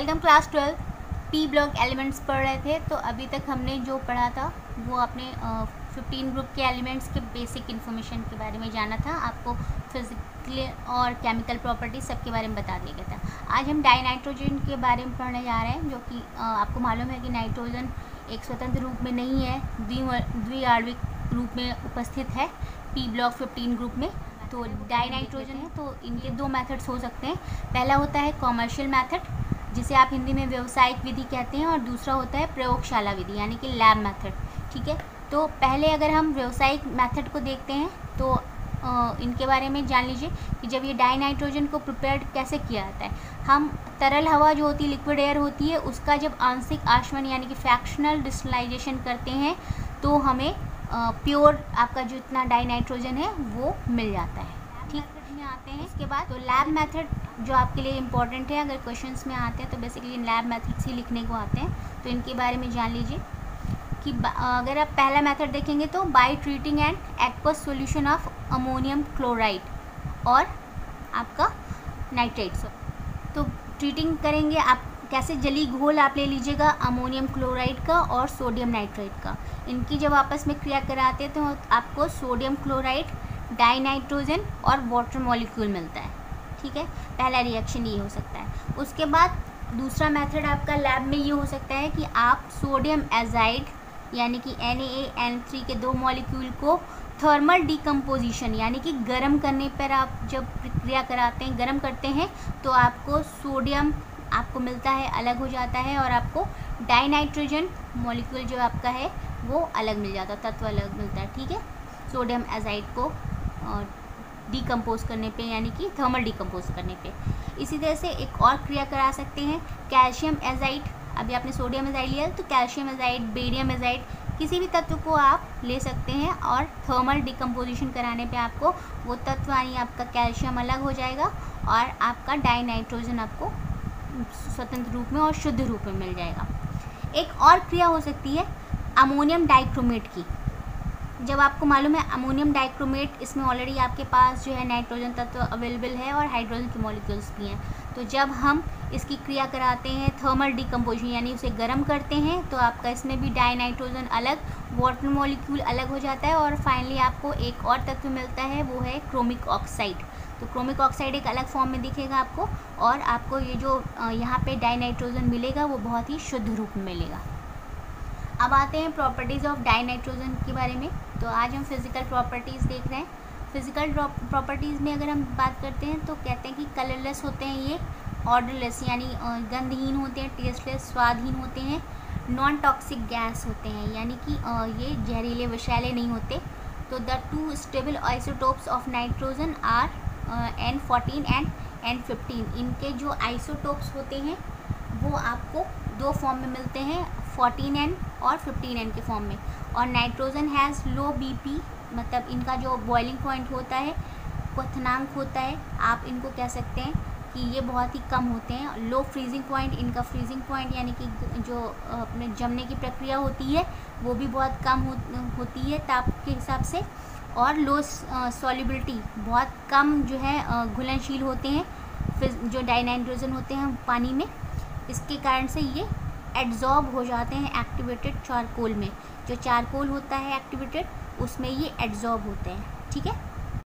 Welcome class 12 P block elements पढ़ रहे थे। तो अभी तक हमने जो पढ़ा था वो अपने 15 ग्रुप के एलिमेंट्स के बेसिक इन्फॉर्मेशन के बारे में जाना था। आपको फिजिकल और केमिकल प्रॉपर्टीज सब के बारे में बता दिया गया था। आज हम डाइनाइट्रोजन के बारे में पढ़ने जा रहे हैं, जो कि आपको मालूम है कि नाइट्रोजन एक स्वतंत्र रूप में नहीं है, द्विआण्विक रूप में उपस्थित है पी ब्लॉक 15 ग्रुप में। तो डाइनाइट्रोजन है तो इनके दो मेथड्स हो सकते हैं। पहला होता है कॉमर्शियल मेथड, जिसे आप हिंदी में व्यावसायिक विधि कहते हैं, और दूसरा होता है प्रयोगशाला विधि यानी कि लैब मेथड। ठीक है, तो पहले अगर हम व्यावसायिक मेथड को देखते हैं तो इनके बारे में जान लीजिए कि जब ये डाइनाइट्रोजन को प्रिपेयर कैसे किया जाता है। हम तरल हवा जो होती है, लिक्विड एयर होती है, उसका जब आंशिक आशमन यानी कि फ्रैक्शनल डिस्टिलाइजेशन करते हैं तो हमें प्योर आपका जो इतना डाइनाइट्रोजन है वो मिल जाता है। ठीक में आते हैं इसके बाद तो लैब मेथड जो आपके लिए इम्पॉर्टेंट है, अगर क्वेश्चंस में आते हैं तो बेसिकली लैब मेथड्स ही लिखने को आते हैं। तो इनके बारे में जान लीजिए कि अगर आप पहला मेथड देखेंगे तो by treating and aqueous solution of ammonium chloride और आपका नाइट्रेट। तो ट्रीटिंग करेंगे आप कैसे, जली घोल आप ले लीजिएगा अमोनियम क्लोराइड का और सोडियम नाइट्रेट का। इनकी जब आपस में क्रिया कराते हैं तो आपको सोडियम क्लोराइड, डाइनाइट्रोजन और वाटर मॉलिक्यूल मिलता है। ठीक है, पहला रिएक्शन ये हो सकता है। उसके बाद दूसरा मेथड आपका लैब में ये हो सकता है कि आप सोडियम एजाइड यानी कि NaN3 के दो मॉलिक्यूल को थर्मल डिकम्पोजिशन यानी कि गर्म करने पर आप जब प्रक्रिया कराते हैं, गर्म करते हैं, तो आपको सोडियम आपको मिलता है, अलग हो जाता है, और आपको डाइनाइट्रोजन मॉलिक्यूल जो आपका है वो अलग मिल जाता है, तत्व अलग मिलता है। ठीक है, सोडियम एजाइड को डिकम्पोज करने पे यानी कि थर्मल डिकम्पोज करने पे। इसी तरह से एक और क्रिया करा सकते हैं कैल्शियम एजाइड। अभी आपने सोडियम एजाइड लिया तो कैल्शियम एजाइड, बेरियम एजाइड, किसी भी तत्व को आप ले सकते हैं और थर्मल डिकम्पोजिशन कराने पे आपको वो तत्व यानी आपका कैल्शियम अलग हो जाएगा और आपका डाइनाइट्रोजन आपको स्वतंत्र रूप में और शुद्ध रूप में मिल जाएगा। एक और क्रिया हो सकती है अमोनियम डाइक्रोमेट की। जब आपको मालूम है अमोनियम डाइक्रोमेट, इसमें ऑलरेडी आपके पास जो है नाइट्रोजन तत्व अवेलेबल है और हाइड्रोजन के मॉलिक्यूल्स भी हैं। तो जब हम इसकी क्रिया कराते हैं थर्मल डिकम्पोजिशन यानी उसे गर्म करते हैं तो आपका इसमें भी डाइनाइट्रोजन अलग, वाटर मॉलिक्यूल अलग हो जाता है और फाइनली आपको एक और तत्व मिलता है, वो है क्रोमिक ऑक्साइड। तो क्रोमिक ऑक्साइड एक अलग फॉर्म में दिखेगा आपको, और आपको ये जो यहाँ पे डाइनाइट्रोजन मिलेगा वो बहुत ही शुद्ध रूप में मिलेगा। अब आते हैं प्रॉपर्टीज़ ऑफ डाइनाइट्रोजन के बारे में। तो आज हम फिज़िकल प्रॉपर्टीज़ देख रहे हैं। फिज़िकल प्रॉपर्टीज़ में अगर हम बात करते हैं तो कहते हैं कि कलरलेस होते हैं, ये ऑर्डरलेस यानी गंधहीन होते हैं, टेस्टलेस स्वादहीन होते हैं, नॉन टॉक्सिक गैस होते हैं यानी कि ये जहरीले विषैले नहीं होते। तो the two stable isotopes of nitrogen are N14 and N15। इनके जो आइसोटोप्स होते हैं वो आपको दो फॉर्म में मिलते हैं, 14N और 15N के फॉर्म में। और नाइट्रोजन हैज़ लो BP, मतलब इनका जो बॉइलिंग पॉइंट होता है, क्वथनांक होता है, आप इनको कह सकते हैं कि ये बहुत ही कम होते हैं। लो फ्रीजिंग पॉइंट, इनका फ्रीजिंग पॉइंट यानी कि जो अपने जमने की प्रक्रिया होती है वो भी बहुत कम होती है ताप के हिसाब से। और लो सॉल्युबिलिटी, बहुत कम जो है घुलनशील होते हैं फिर जो डाइनाइट्रोजन होते हैं पानी में। इसके कारण से ये एड्जॉर्ब हो जाते हैं एक्टिवेटेड चारकोल में। जो चारकोल होता है एक्टिवेटेड, उसमें ये एड्जॉर्ब होते हैं। ठीक है।